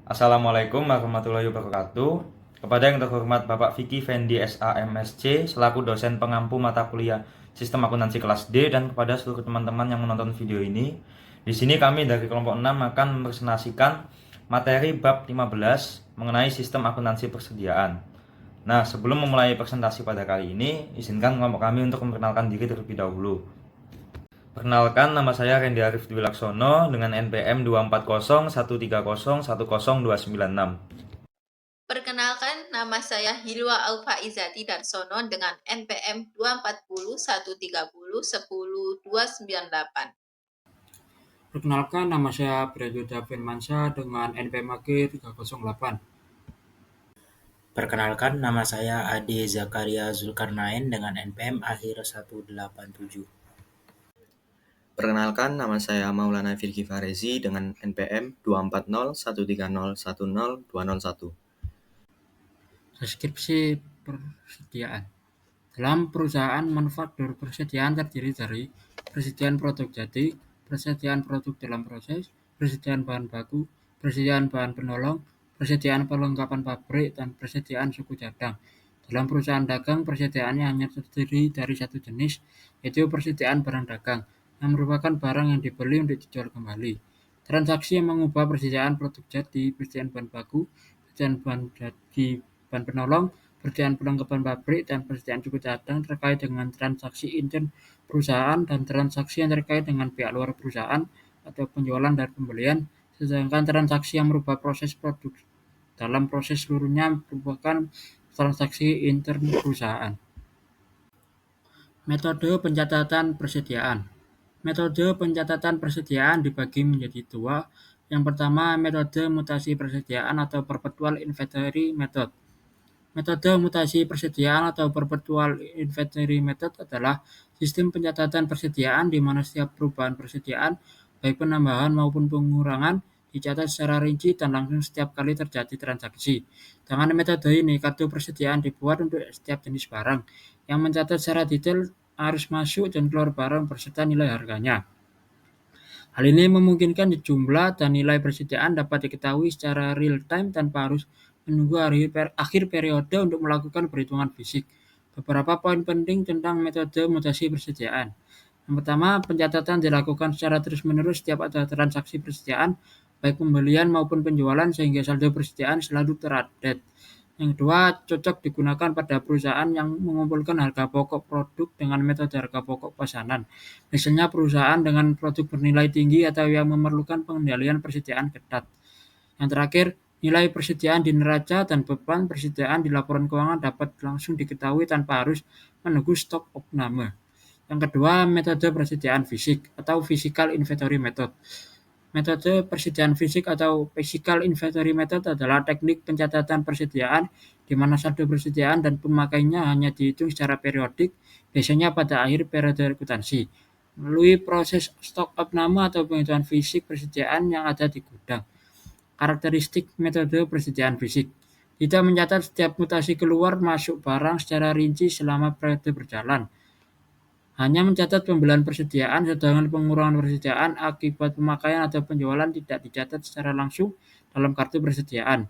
Assalamualaikum warahmatullahi wabarakatuh. Kepada yang terhormat Bapak Vicky Fendi SAMSC selaku dosen pengampu mata kuliah Sistem Akuntansi kelas D dan kepada seluruh teman-teman yang menonton video ini. Di sini kami dari kelompok 6 akan mempresentasikan materi bab 15 mengenai sistem akuntansi persediaan. Nah, sebelum memulai presentasi pada kali ini, izinkan kelompok kami untuk memperkenalkan diri terlebih dahulu. Perkenalkan, nama saya Randy Arif Dwi Laksono dengan NPM 24013010296. Perkenalkan, nama saya Hilwa Aufa Izati Darsono dengan NPM 24013010298. Perkenalkan, nama saya Brado Davin Mansyah dengan NPM akhir 308. Perkenalkan, nama saya Ade Zakaria Zulkarnain dengan NPM akhir 187. Perkenalkan, nama saya Maulana Firki Farezi dengan NPM 24013010201. Deskripsi persediaan. Dalam perusahaan manufaktur, persediaan terdiri dari persediaan produk jadi, persediaan produk dalam proses, persediaan bahan baku, persediaan bahan penolong, persediaan perlengkapan pabrik, dan persediaan suku cadang. Dalam perusahaan dagang, persediaannya hanya terdiri dari satu jenis, yaitu persediaan barang dagang, yang merupakan barang yang dibeli untuk dijual kembali. Transaksi yang mengubah persediaan produk jadi, persediaan bahan baku, persediaan bahan jadi, bahan penolong, persediaan perlengkapan pabrik, dan persediaan suku cadang terkait dengan transaksi intern perusahaan dan transaksi yang terkait dengan pihak luar perusahaan atau penjualan dan pembelian, sedangkan transaksi yang merubah proses produk dalam proses seluruhnya merupakan transaksi intern perusahaan. Metode pencatatan persediaan. Metode pencatatan persediaan dibagi menjadi dua. Yang pertama, metode mutasi persediaan atau perpetual inventory method. Metode mutasi persediaan atau perpetual inventory method adalah sistem pencatatan persediaan di mana setiap perubahan persediaan, baik penambahan maupun pengurangan, dicatat secara rinci dan langsung setiap kali terjadi transaksi. Dengan metode ini, kartu persediaan dibuat untuk setiap jenis barang, yang mencatat secara detail arus masuk dan keluar barang beserta nilai harganya. Hal ini memungkinkan jumlah dan nilai persediaan dapat diketahui secara real time tanpa harus menunggu akhir periode untuk melakukan perhitungan fisik. Beberapa poin penting tentang metode mutasi persediaan. Yang pertama, pencatatan dilakukan secara terus-menerus setiap ada transaksi persediaan, baik pembelian maupun penjualan, sehingga saldo persediaan selalu terupdate. Yang kedua, cocok digunakan pada perusahaan yang mengumpulkan harga pokok produk dengan metode harga pokok pesanan. Misalnya perusahaan dengan produk bernilai tinggi atau yang memerlukan pengendalian persediaan ketat. Yang terakhir, nilai persediaan di neraca dan beban persediaan di laporan keuangan dapat langsung diketahui tanpa harus menunggu stok opname. Yang kedua, metode persediaan fisik atau physical inventory method. Metode persediaan fisik atau physical inventory method adalah teknik pencatatan persediaan di mana saldo persediaan dan pemakaiannya hanya dihitung secara periodik, biasanya pada akhir periode akuntansi, melalui proses stok opname atau penghitungan fisik persediaan yang ada di gudang. Karakteristik metode persediaan fisik. Tidak mencatat setiap mutasi keluar masuk barang secara rinci selama periode berjalan. Hanya mencatat pembelian persediaan, sedangkan pengurangan persediaan akibat pemakaian atau penjualan tidak dicatat secara langsung dalam kartu persediaan.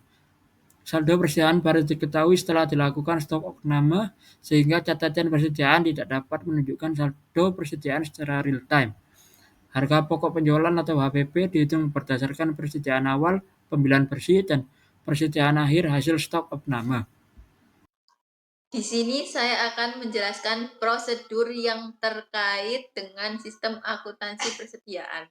Saldo persediaan baru diketahui setelah dilakukan stok opname, sehingga catatan persediaan tidak dapat menunjukkan saldo persediaan secara real time. Harga pokok penjualan atau HPP dihitung berdasarkan persediaan awal, pembelian bersih, dan persediaan akhir hasil stok opname. Di sini saya akan menjelaskan prosedur yang terkait dengan sistem akuntansi persediaan.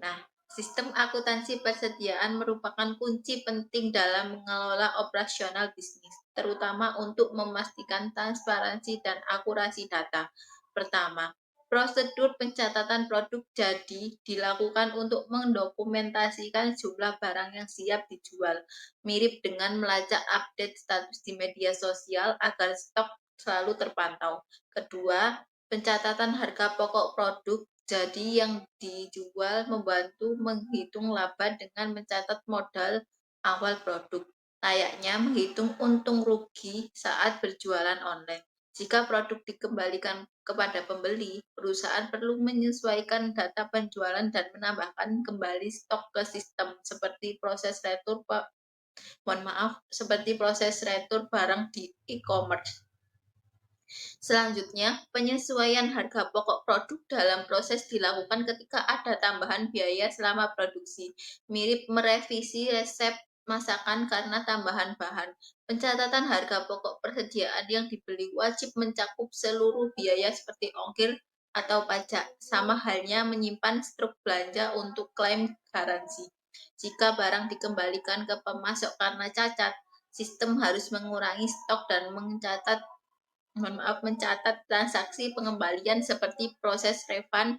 Nah, sistem akuntansi persediaan merupakan kunci penting dalam mengelola operasional bisnis, terutama untuk memastikan transparansi dan akurasi data. Pertama, prosedur pencatatan produk jadi dilakukan untuk mendokumentasikan jumlah barang yang siap dijual, mirip dengan melacak update status di media sosial agar stok selalu terpantau. Kedua, pencatatan harga pokok produk jadi yang dijual membantu menghitung laba dengan mencatat modal awal produk, layaknya menghitung untung rugi saat berjualan online. Jika produk dikembalikan kepada pembeli, perusahaan perlu menyesuaikan data penjualan dan menambahkan kembali stok ke sistem seperti proses retur Mohon maaf, seperti proses retur barang di e-commerce. Selanjutnya, penyesuaian harga pokok produk dalam proses dilakukan ketika ada tambahan biaya selama produksi, mirip merevisi resep masakan karena tambahan bahan. Pencatatan harga pokok persediaan yang dibeli wajib mencakup seluruh biaya seperti ongkir atau pajak, sama halnya menyimpan struk belanja untuk klaim garansi. Jika barang dikembalikan ke pemasok karena cacat, sistem harus mengurangi stok dan mencatat transaksi pengembalian seperti proses refund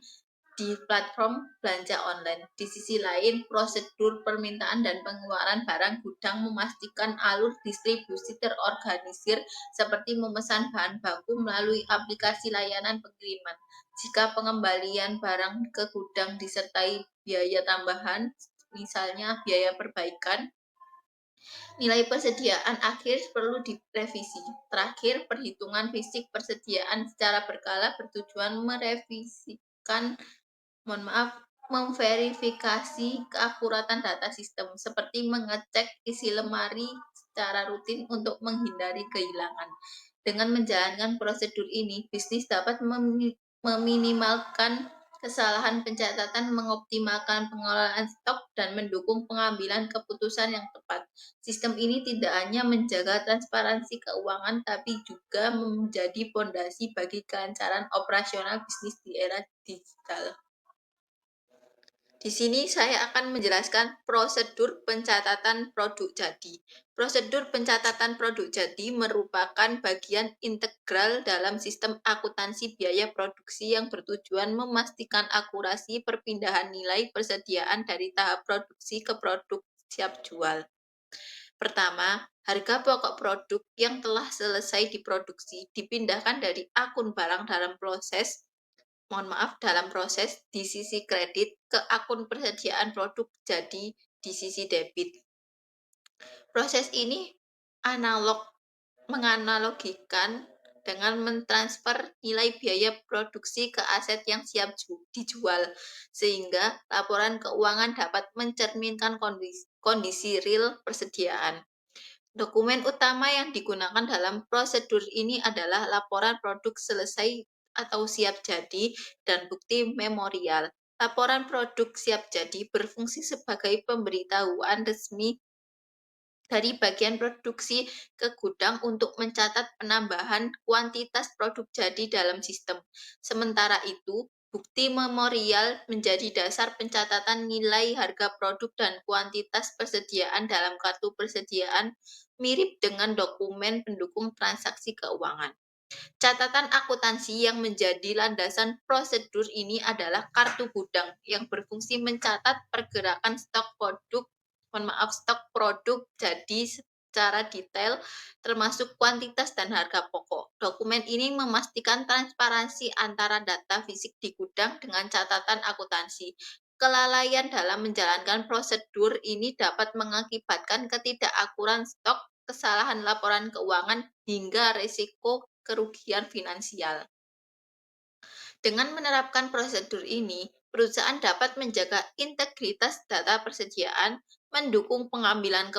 di platform belanja online. Di sisi lain, prosedur permintaan dan pengeluaran barang gudang memastikan alur distribusi terorganisir seperti memesan bahan baku melalui aplikasi layanan pengiriman. Jika pengembalian barang ke gudang disertai biaya tambahan, misalnya biaya perbaikan, nilai persediaan akhir perlu direvisi. Terakhir, perhitungan fisik persediaan secara berkala bertujuan memverifikasi keakuratan data sistem, seperti mengecek isi lemari secara rutin untuk menghindari kehilangan. Dengan menjalankan prosedur ini, bisnis dapat meminimalkan kesalahan pencatatan, mengoptimalkan pengelolaan stok, dan mendukung pengambilan keputusan yang tepat. Sistem ini tidak hanya menjaga transparansi keuangan, tapi juga menjadi fondasi bagi kelancaran operasional bisnis di era digital. Di sini saya akan menjelaskan prosedur pencatatan produk jadi. Prosedur pencatatan produk jadi merupakan bagian integral dalam sistem akuntansi biaya produksi yang bertujuan memastikan akurasi perpindahan nilai persediaan dari tahap produksi ke produk siap jual. Pertama, harga pokok produk yang telah selesai diproduksi dipindahkan dari akun barang dalam proses di sisi kredit ke akun persediaan produk jadi di sisi debit. Proses ini menganalogikan dengan mentransfer nilai biaya produksi ke aset yang siap dijual, sehingga laporan keuangan dapat mencerminkan kondisi real persediaan. Dokumen utama yang digunakan dalam prosedur ini adalah laporan produk selesai atau siap jadi dan bukti memorial. Laporan produk siap jadi berfungsi sebagai pemberitahuan resmi dari bagian produksi ke gudang untuk mencatat penambahan kuantitas produk jadi dalam sistem. Sementara itu, bukti memorial menjadi dasar pencatatan nilai harga produk dan kuantitas persediaan dalam kartu persediaan, mirip dengan dokumen pendukung transaksi keuangan. Catatan akuntansi yang menjadi landasan prosedur ini adalah kartu gudang yang berfungsi mencatat pergerakan stok produk jadi secara detail, termasuk kuantitas dan harga pokok. Dokumen ini memastikan transparansi antara data fisik di gudang dengan catatan akuntansi. Kelalaian dalam menjalankan prosedur ini dapat mengakibatkan ketidakakuran stok, kesalahan laporan keuangan, hingga risiko kerugian finansial. Dengan menerapkan prosedur ini, perusahaan dapat menjaga integritas data persediaan, mendukung pengambilan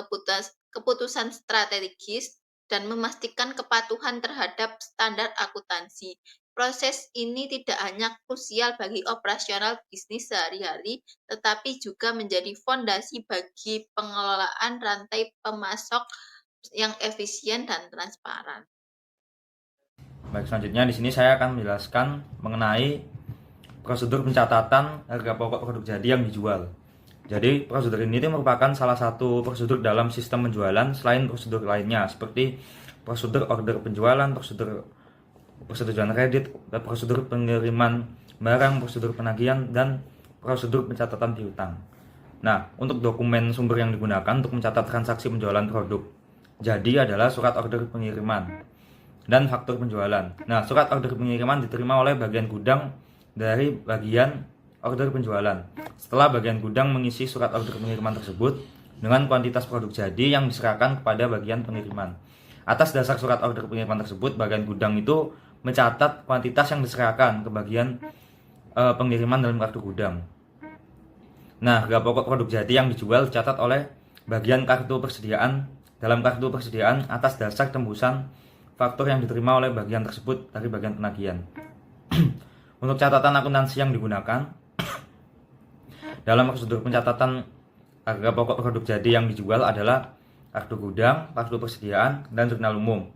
keputusan strategis, dan memastikan kepatuhan terhadap standar akuntansi. Proses ini tidak hanya krusial bagi operasional bisnis sehari-hari, tetapi juga menjadi fondasi bagi pengelolaan rantai pemasok yang efisien dan transparan. Baik, selanjutnya di sini saya akan menjelaskan mengenai prosedur pencatatan harga pokok produk jadi yang dijual. Jadi, prosedur ini merupakan salah satu prosedur dalam sistem penjualan selain prosedur lainnya seperti prosedur order penjualan, prosedur persetujuan kredit, prosedur pengiriman barang, prosedur penagihan, dan prosedur pencatatan piutang. Nah, untuk dokumen sumber yang digunakan untuk mencatat transaksi penjualan produk jadi adalah surat order pengiriman dan faktur penjualan. Nah, surat order pengiriman diterima oleh bagian gudang dari bagian order penjualan. Setelah bagian gudang mengisi surat order pengiriman tersebut dengan kuantitas produk jadi yang diserahkan kepada bagian pengiriman. Atas dasar surat order pengiriman tersebut, bagian gudang itu mencatat kuantitas yang diserahkan ke bagian pengiriman dalam kartu gudang. Nah, harga pokok produk jadi yang dijual dicatat oleh bagian kartu persediaan dalam kartu persediaan atas dasar tembusan faktur yang diterima oleh bagian tersebut dari bagian penagihan. Untuk catatan akuntansi yang digunakan dalam prosedur pencatatan harga pokok produk jadi yang dijual adalah kartu gudang, kartu persediaan, dan jurnal umum.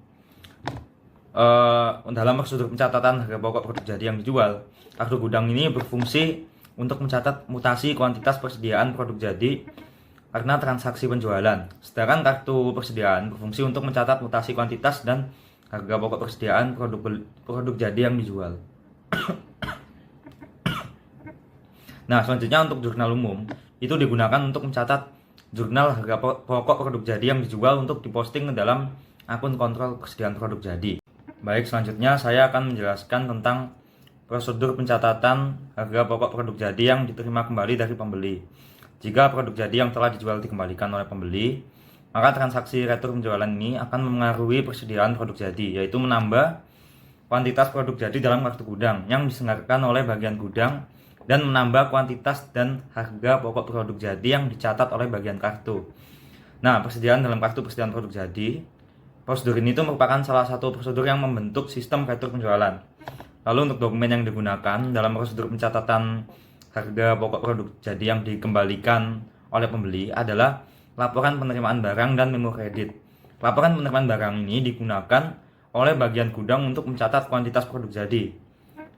Dalam prosedur pencatatan harga pokok produk jadi yang dijual, kartu gudang ini berfungsi untuk mencatat mutasi kuantitas persediaan produk jadi karena transaksi penjualan. Sedangkan kartu persediaan berfungsi untuk mencatat mutasi kuantitas dan harga pokok persediaan produk jadi yang dijual. Nah, selanjutnya untuk jurnal umum itu digunakan untuk mencatat jurnal harga pokok produk jadi yang dijual untuk diposting ke dalam akun kontrol persediaan produk jadi. Baik, selanjutnya saya akan menjelaskan tentang prosedur pencatatan harga pokok produk jadi yang diterima kembali dari pembeli. Jika produk jadi yang telah dijual dikembalikan oleh pembeli, maka transaksi retur penjualan ini akan memengaruhi persediaan produk jadi, yaitu menambah kuantitas produk jadi dalam kartu gudang yang diselenggarakan oleh bagian gudang dan menambah kuantitas dan harga pokok produk jadi yang dicatat oleh bagian kartu. Nah, persediaan dalam kartu persediaan produk jadi, prosedur ini itu merupakan salah satu prosedur yang membentuk sistem retur penjualan. Lalu untuk dokumen yang digunakan dalam prosedur pencatatan harga pokok produk jadi yang dikembalikan oleh pembeli adalah laporan penerimaan barang dan memo kredit. Laporan penerimaan barang ini digunakan oleh bagian gudang untuk mencatat kuantitas produk jadi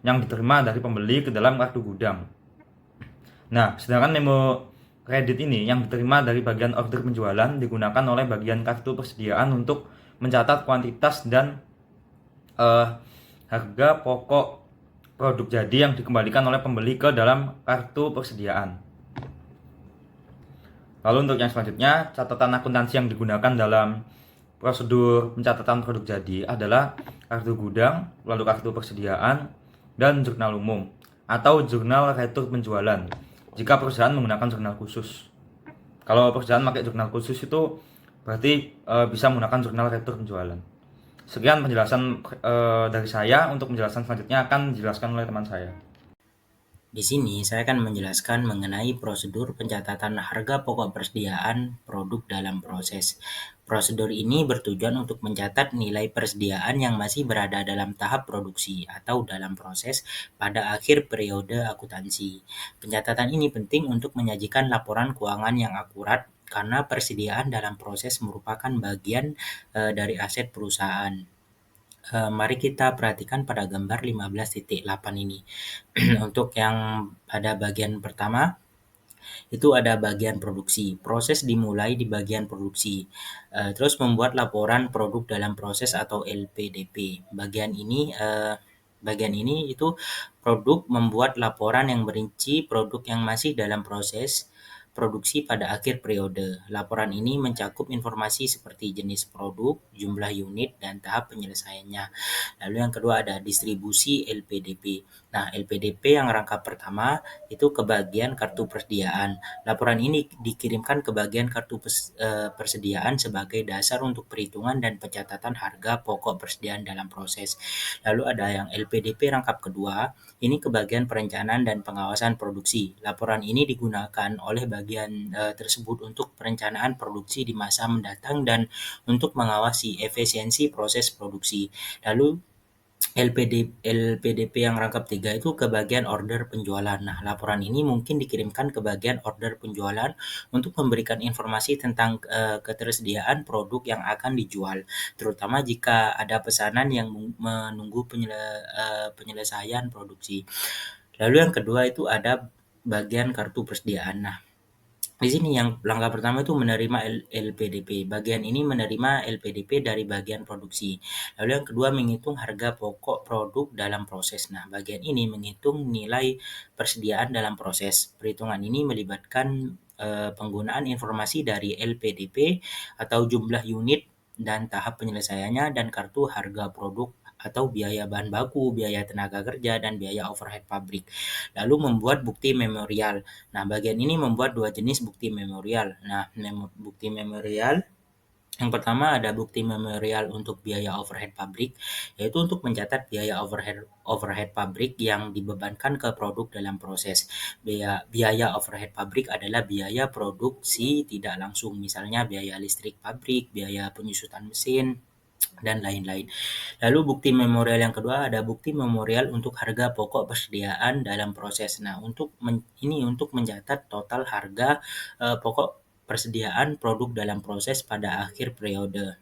yang diterima dari pembeli ke dalam kartu gudang. Nah, sedangkan memo kredit ini yang diterima dari bagian order penjualan digunakan oleh bagian kartu persediaan untuk mencatat kuantitas dan harga pokok produk jadi yang dikembalikan oleh pembeli ke dalam kartu persediaan. Lalu untuk yang selanjutnya, catatan akuntansi yang digunakan dalam prosedur pencatatan produk jadi adalah kartu gudang, lalu kartu persediaan, dan jurnal umum atau jurnal retur penjualan jika perusahaan menggunakan jurnal khusus. Kalau perusahaan pakai jurnal khusus itu berarti bisa menggunakan jurnal retur penjualan. Sekian penjelasan dari saya. Untuk penjelasan selanjutnya akan dijelaskan oleh teman saya. Di sini saya akan menjelaskan mengenai prosedur pencatatan harga pokok persediaan produk dalam proses. Prosedur ini bertujuan untuk mencatat nilai persediaan yang masih berada dalam tahap produksi atau dalam proses pada akhir periode akuntansi. Pencatatan ini penting untuk menyajikan laporan keuangan yang akurat karena persediaan dalam proses merupakan bagian dari aset perusahaan. Mari kita perhatikan pada gambar 15.8 ini. Untuk yang pada bagian pertama, itu ada bagian produksi. Proses dimulai di bagian produksi. Terus membuat laporan produk dalam proses atau LPDP. Bagian ini itu produk membuat laporan yang merinci produk yang masih dalam proses produksi pada akhir periode. Laporan ini mencakup informasi seperti jenis produk, jumlah unit, dan tahap penyelesaiannya. Lalu yang kedua ada distribusi LPDP. Nah, LPDP yang rangkap pertama itu ke bagian kartu persediaan. Laporan ini dikirimkan ke bagian kartu persediaan sebagai dasar untuk perhitungan dan pencatatan harga pokok persediaan dalam proses. Lalu ada yang LPDP rangkap kedua, ini ke bagian perencanaan dan pengawasan produksi. Laporan ini digunakan oleh bagian tersebut untuk perencanaan produksi di masa mendatang dan untuk mengawasi efisiensi proses produksi. Lalu LPDP yang rangkap 3 itu ke bagian order penjualan. Nah, laporan ini mungkin dikirimkan ke bagian order penjualan untuk memberikan informasi tentang ketersediaan produk yang akan dijual, terutama jika ada pesanan yang menunggu penyelesaian produksi. Lalu yang kedua itu ada bagian kartu persediaan. Nah, di sini yang langkah pertama itu menerima LPDP. Bagian ini menerima LPDP dari bagian produksi. Lalu yang kedua menghitung harga pokok produk dalam proses. Nah, bagian ini menghitung nilai persediaan dalam proses. Perhitungan ini melibatkan penggunaan informasi dari LPDP atau jumlah unit dan tahap penyelesaiannya dan kartu harga produk atau biaya bahan baku, biaya tenaga kerja, dan biaya overhead pabrik. Lalu membuat bukti memorial. Nah, bagian ini membuat dua jenis bukti memorial. Nah, bukti memorial Yang pertama ada bukti memorial untuk biaya overhead pabrik, yaitu untuk mencatat biaya overhead pabrik yang dibebankan ke produk dalam proses. Biaya overhead pabrik adalah biaya produksi tidak langsung, misalnya biaya listrik pabrik, biaya penyusutan mesin, dan lain-lain. Lalu bukti memorial yang kedua ada bukti memorial untuk harga pokok persediaan dalam proses. Nah, ini untuk mencatat total harga pokok persediaan produk dalam proses pada akhir periode.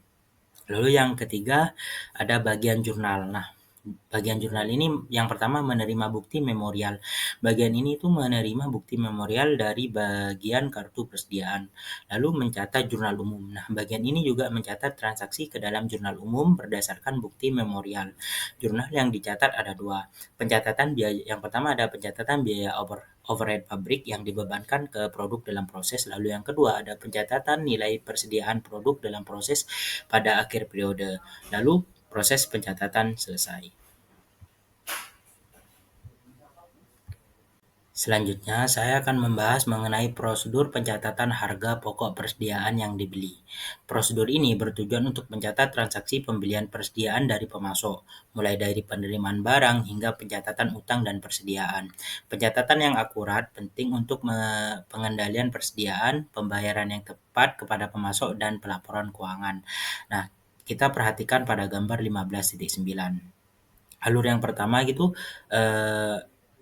Lalu yang ketiga ada bagian jurnal. Nah, bagian jurnal ini yang pertama menerima bukti memorial. Bagian ini tuh menerima bukti memorial dari bagian kartu persediaan, lalu mencatat jurnal umum. Nah, bagian ini juga mencatat transaksi ke dalam jurnal umum berdasarkan bukti memorial. Jurnal yang dicatat ada dua. Pencatatan biaya yang pertama ada pencatatan biaya overhead pabrik yang dibebankan ke produk dalam proses. Lalu yang kedua ada pencatatan nilai persediaan produk dalam proses pada akhir periode. Lalu proses pencatatan selesai. Selanjutnya, saya akan membahas mengenai prosedur pencatatan harga pokok persediaan yang dibeli. Prosedur ini bertujuan untuk mencatat transaksi pembelian persediaan dari pemasok, mulai dari penerimaan barang hingga pencatatan utang dan persediaan. Pencatatan yang akurat penting untuk pengendalian persediaan, pembayaran yang tepat kepada pemasok, dan pelaporan keuangan. Nah, kita perhatikan pada gambar 15.9. Alur yang pertama gitu,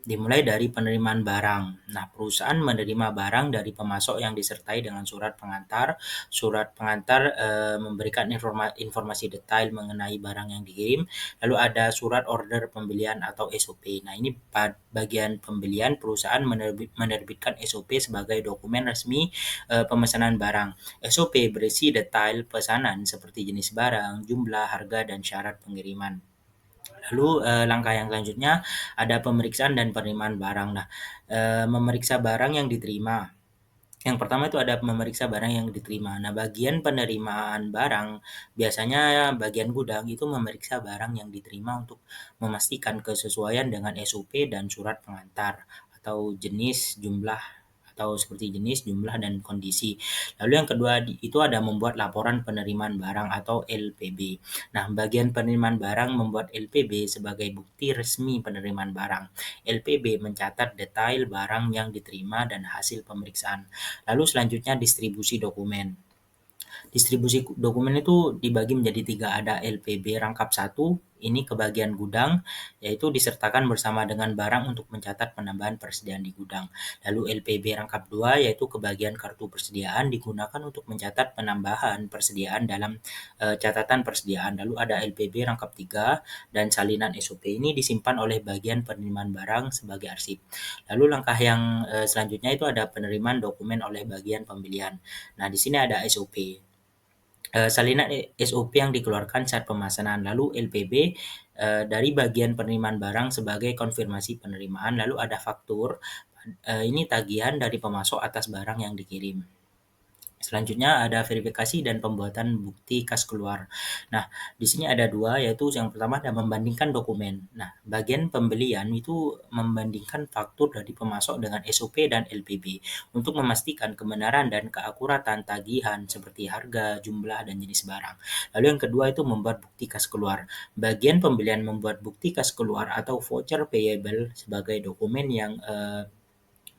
dimulai dari penerimaan barang. Nah, perusahaan menerima barang dari pemasok yang disertai dengan surat pengantar. Surat pengantar, memberikan informasi detail mengenai barang yang dikirim. Lalu ada surat order pembelian atau SOP. Nah, ini bagian pembelian, perusahaan menerbitkan SOP sebagai dokumen resmi, pemesanan barang. SOP berisi detail pesanan seperti jenis barang, jumlah, harga, dan syarat pengiriman. Lalu langkah yang selanjutnya ada pemeriksaan dan penerimaan barang. Nah, memeriksa barang yang diterima. Yang pertama itu ada memeriksa barang yang diterima. Nah, bagian penerimaan barang biasanya bagian gudang itu memeriksa barang yang diterima untuk memastikan kesesuaian dengan SOP dan surat pengantar atau jenis, jumlah atau seperti jenis, jumlah, dan kondisi. Lalu yang kedua itu ada membuat laporan penerimaan barang atau LPB. Nah, bagian penerimaan barang membuat LPB sebagai bukti resmi penerimaan barang. LPB mencatat detail barang yang diterima dan hasil pemeriksaan. Lalu selanjutnya distribusi dokumen. Distribusi dokumen itu dibagi menjadi tiga, ada LPB rangkap 1, ini ke bagian gudang, yaitu disertakan bersama dengan barang untuk mencatat penambahan persediaan di gudang. Lalu LPB rangkap 2, yaitu ke bagian kartu persediaan, digunakan untuk mencatat penambahan persediaan dalam catatan persediaan. Lalu ada LPB rangkap 3 dan salinan SOP, ini disimpan oleh bagian penerimaan barang sebagai arsip. Lalu langkah yang selanjutnya itu ada penerimaan dokumen oleh bagian pembelian. Nah, di sini ada SOP. Salinan SOP yang dikeluarkan saat pemesanan, lalu LPB dari bagian penerimaan barang sebagai konfirmasi penerimaan, lalu ada faktur, ini tagihan dari pemasok atas barang yang dikirim. Selanjutnya ada verifikasi dan pembuatan bukti kas keluar. Nah, di sini ada dua, yaitu yang pertama ada membandingkan dokumen. Nah, bagian pembelian itu membandingkan faktur dari pemasok dengan SOP dan LPB untuk memastikan kebenaran dan keakuratan tagihan seperti harga, jumlah, dan jenis barang. Lalu yang kedua itu membuat bukti kas keluar. Bagian pembelian membuat bukti kas keluar atau voucher payable sebagai dokumen yang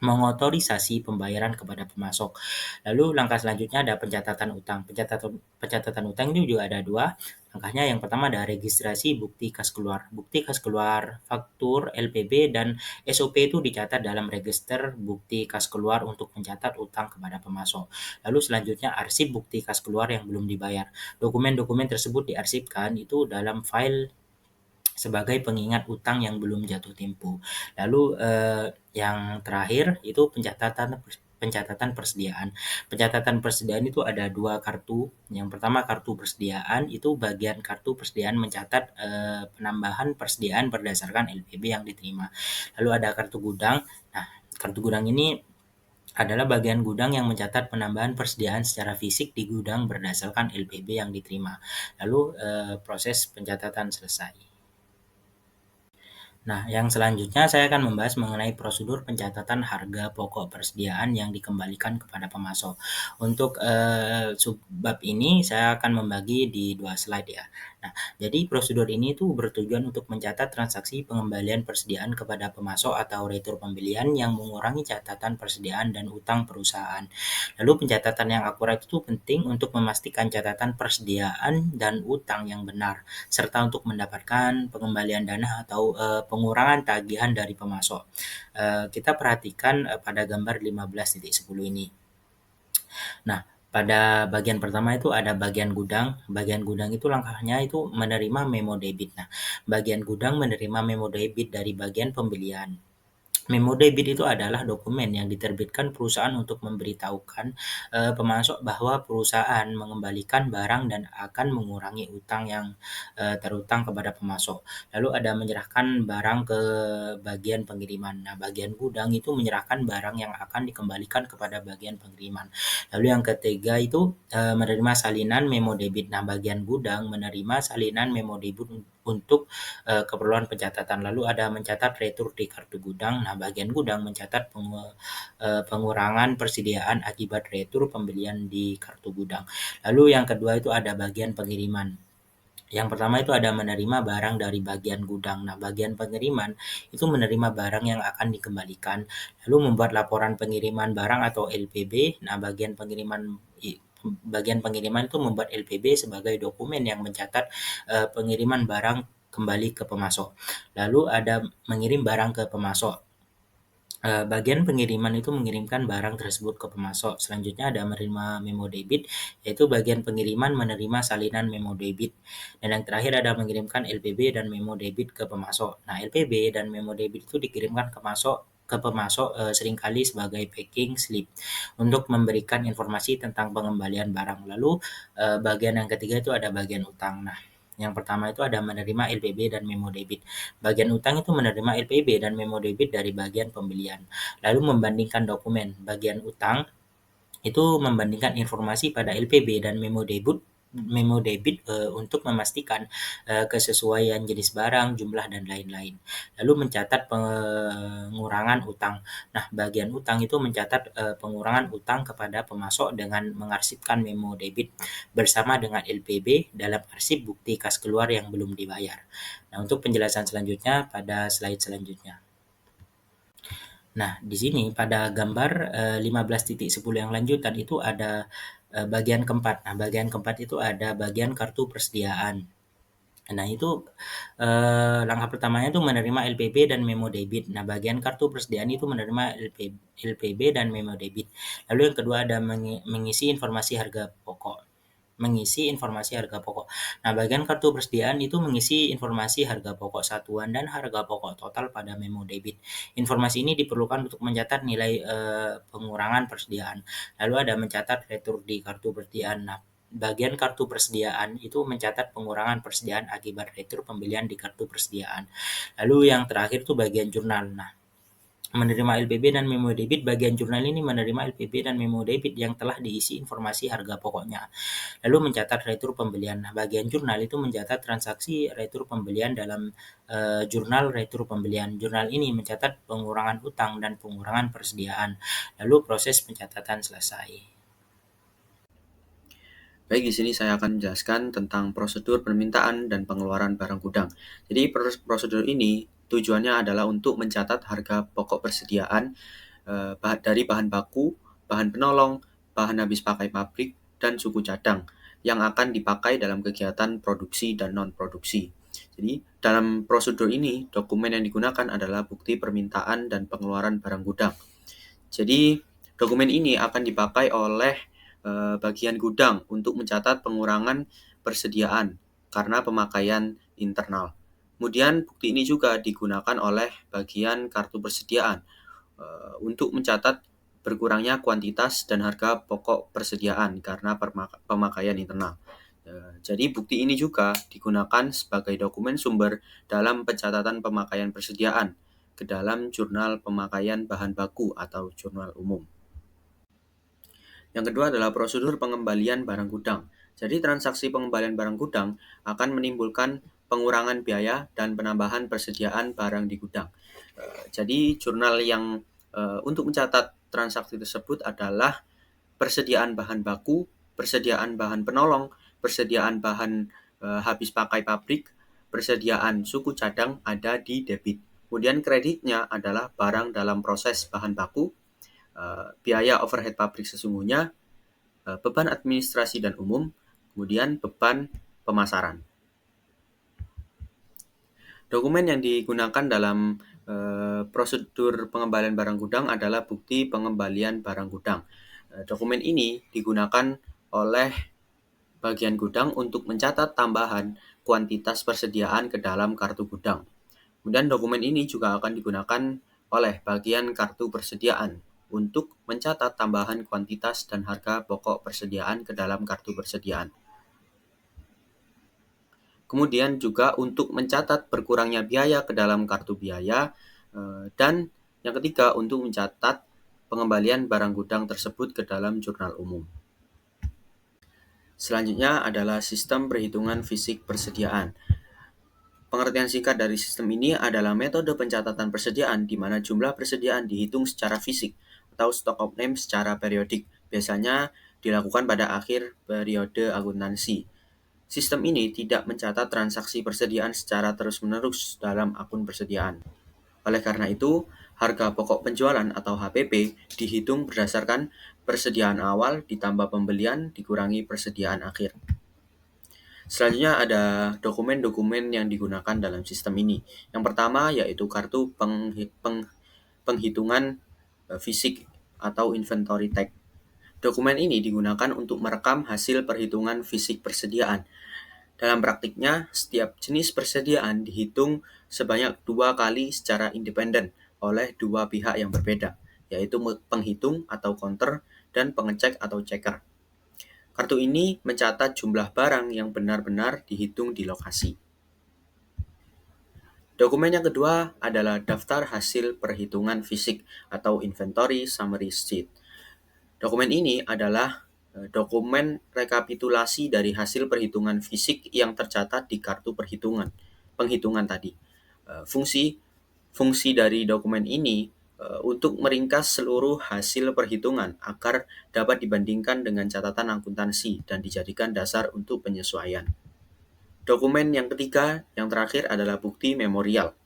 mengotorisasi pembayaran kepada pemasok. Lalu langkah selanjutnya ada pencatatan utang. Pencatatan utang ini juga ada dua. Langkahnya yang pertama ada registrasi bukti kas keluar. Bukti kas keluar, faktur, LPB, dan SOP itu dicatat dalam register bukti kas keluar untuk mencatat utang kepada pemasok. Lalu selanjutnya arsip bukti kas keluar yang belum dibayar. Dokumen-dokumen tersebut diarsipkan itu dalam file sebagai pengingat utang yang belum jatuh tempo. Lalu yang terakhir itu pencatatan persediaan. Pencatatan persediaan itu ada dua kartu. Yang pertama kartu persediaan, itu bagian kartu persediaan mencatat penambahan persediaan berdasarkan LPB yang diterima. Lalu ada kartu gudang. Nah, kartu gudang ini adalah bagian gudang yang mencatat penambahan persediaan secara fisik di gudang berdasarkan LPB yang diterima. Lalu proses pencatatan selesai. Nah, yang selanjutnya saya akan membahas mengenai prosedur pencatatan harga pokok persediaan yang dikembalikan kepada pemasok. Untuk subbab ini saya akan membagi di 2 slide ya. Nah, jadi prosedur ini tuh bertujuan untuk mencatat transaksi pengembalian persediaan kepada pemasok atau retur pembelian yang mengurangi catatan persediaan dan utang perusahaan. Lalu pencatatan yang akurat itu penting untuk memastikan catatan persediaan dan utang yang benar, serta untuk mendapatkan pengembalian dana atau pengurangan tagihan dari pemasok. Kita perhatikan pada gambar 15.10 ini. Nah, pada bagian pertama itu ada bagian gudang. Bagian gudang itu langkahnya itu menerima memo debit. Nah, bagian gudang menerima memo debit dari bagian pembelian. Memo debit itu adalah dokumen yang diterbitkan perusahaan untuk memberitahukan pemasok bahwa perusahaan mengembalikan barang dan akan mengurangi utang yang terutang kepada pemasok. Lalu ada menyerahkan barang ke bagian pengiriman. Nah, bagian gudang itu menyerahkan barang yang akan dikembalikan kepada bagian pengiriman. Lalu yang ketiga itu menerima salinan memo debit. Nah, bagian gudang menerima salinan memo debit untuk keperluan pencatatan. Lalu ada mencatat retur di kartu gudang. Nah, bagian gudang mencatat pengurangan persediaan akibat retur pembelian di kartu gudang. Lalu yang kedua itu ada bagian pengiriman. Yang pertama itu ada menerima barang dari bagian gudang. Nah, bagian pengiriman itu menerima barang yang akan dikembalikan, lalu membuat laporan pengiriman barang atau LPB. Nah, bagian pengiriman itu membuat LPB sebagai dokumen yang mencatat pengiriman barang kembali ke pemasok. Lalu ada mengirim barang ke pemasok. Bagian pengiriman itu mengirimkan barang tersebut ke pemasok. Selanjutnya ada menerima memo debit, yaitu bagian pengiriman menerima salinan memo debit. Dan yang terakhir ada mengirimkan LPB dan memo debit ke pemasok. Nah, LPB dan memo debit itu dikirimkan ke pemasok seringkali sebagai packing slip untuk memberikan informasi tentang pengembalian barang. Lalu bagian yang ketiga itu ada bagian utang. Nah, yang pertama itu ada menerima LPB dan memo debit. Bagian utang itu menerima LPB dan memo debit dari bagian pembelian. Lalu membandingkan dokumen. Bagian utang itu membandingkan informasi pada LPB dan memo debit untuk memastikan kesesuaian jenis barang, jumlah dan lain-lain. Lalu mencatat pengurangan utang. Nah, bagian utang itu mencatat pengurangan utang kepada pemasok dengan mengarsipkan memo debit bersama dengan LPB dalam arsip bukti kas keluar yang belum dibayar. Nah, untuk penjelasan selanjutnya pada slide selanjutnya. Nah, di sini pada gambar 15.10 yang lanjutan itu ada bagian keempat. Nah, bagian keempat itu ada bagian kartu persediaan. Nah, itu langkah pertamanya itu menerima LPB dan memo debit. Nah, bagian kartu persediaan itu menerima LPB dan memo debit. Lalu yang kedua ada mengisi informasi harga pokok. Nah, bagian kartu persediaan itu mengisi informasi harga pokok satuan dan harga pokok total pada memo debit. Informasi ini diperlukan untuk mencatat nilai pengurangan persediaan. Lalu ada mencatat retur di kartu persediaan. Nah, bagian kartu persediaan itu mencatat pengurangan persediaan akibat retur pembelian di kartu persediaan. Lalu yang terakhir itu bagian jurnal. Nah, menerima LPB dan memo debit, bagian jurnal ini menerima LPB dan memo debit yang telah diisi informasi harga pokoknya. Lalu mencatat retur pembelian. Nah, bagian jurnal itu mencatat transaksi retur pembelian dalam jurnal retur pembelian. Jurnal ini mencatat pengurangan utang dan pengurangan persediaan. Lalu proses pencatatan selesai. Baik, di sini saya akan menjelaskan tentang prosedur permintaan dan pengeluaran barang gudang. Jadi prosedur ini tujuannya adalah untuk mencatat harga pokok persediaan dari bahan baku, bahan penolong, bahan habis pakai pabrik, dan suku cadang yang akan dipakai dalam kegiatan produksi dan non-produksi. Jadi, dalam prosedur ini, dokumen yang digunakan adalah bukti permintaan dan pengeluaran barang gudang. Jadi, dokumen ini akan dipakai oleh bagian gudang untuk mencatat pengurangan persediaan karena pemakaian internal. Kemudian bukti ini juga digunakan oleh bagian kartu persediaan untuk mencatat berkurangnya kuantitas dan harga pokok persediaan karena pemakaian internal. Jadi bukti ini juga digunakan sebagai dokumen sumber dalam pencatatan pemakaian persediaan ke dalam jurnal pemakaian bahan baku atau jurnal umum. Yang kedua adalah prosedur pengembalian barang gudang. Jadi transaksi pengembalian barang gudang akan menimbulkan pengurangan biaya dan penambahan persediaan barang di gudang. Jadi jurnal yang untuk mencatat transaksi tersebut adalah persediaan bahan baku, persediaan bahan penolong, persediaan bahan habis pakai pabrik, persediaan suku cadang ada di debit. Kemudian kreditnya adalah barang dalam proses bahan baku, biaya overhead pabrik sesungguhnya, beban administrasi dan umum, kemudian beban pemasaran. Dokumen yang digunakan dalam prosedur pengembalian barang gudang adalah bukti pengembalian barang gudang. Dokumen ini digunakan oleh bagian gudang untuk mencatat tambahan kuantitas persediaan ke dalam kartu gudang. Kemudian dokumen ini juga akan digunakan oleh bagian kartu persediaan untuk mencatat tambahan kuantitas dan harga pokok persediaan ke dalam kartu persediaan. Kemudian juga untuk mencatat berkurangnya biaya ke dalam kartu biaya, dan yang ketiga untuk mencatat pengembalian barang gudang tersebut ke dalam jurnal umum. Selanjutnya adalah sistem perhitungan fisik persediaan. Pengertian singkat dari sistem ini adalah metode pencatatan persediaan di mana jumlah persediaan dihitung secara fisik atau stock of name secara periodik, biasanya dilakukan pada akhir periode akuntansi. Sistem ini tidak mencatat transaksi persediaan secara terus-menerus dalam akun persediaan. Oleh karena itu, harga pokok penjualan atau HPP dihitung berdasarkan persediaan awal ditambah pembelian dikurangi persediaan akhir. Selanjutnya ada dokumen-dokumen yang digunakan dalam sistem ini. Yang pertama yaitu kartu penghitungan fisik atau inventory tag. Dokumen ini digunakan untuk merekam hasil perhitungan fisik persediaan. Dalam praktiknya, setiap jenis persediaan dihitung sebanyak 2 kali secara independen oleh dua pihak yang berbeda, yaitu penghitung atau counter dan pengecek atau checker. Kartu ini mencatat jumlah barang yang benar-benar dihitung di lokasi. Dokumen yang kedua adalah daftar hasil perhitungan fisik atau inventory summary sheet. Dokumen ini adalah dokumen rekapitulasi dari hasil perhitungan fisik yang tercatat di kartu penghitungan tadi. Fungsi dari dokumen ini untuk meringkas seluruh hasil perhitungan agar dapat dibandingkan dengan catatan akuntansi dan dijadikan dasar untuk penyesuaian. Dokumen yang ketiga, yang terakhir adalah bukti memorial.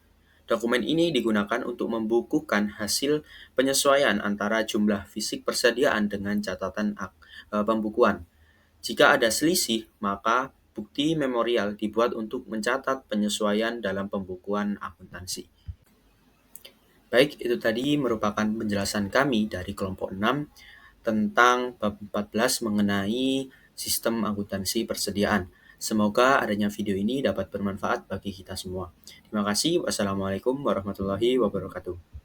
Dokumen ini digunakan untuk membukukan hasil penyesuaian antara jumlah fisik persediaan dengan catatan pembukuan. Jika ada selisih, maka bukti memorial dibuat untuk mencatat penyesuaian dalam pembukuan akuntansi. Baik, itu tadi merupakan penjelasan kami dari kelompok 6 tentang bab 14 mengenai sistem akuntansi persediaan. Semoga adanya video ini dapat bermanfaat bagi kita semua. Terima kasih. Wassalamualaikum warahmatullahi wabarakatuh.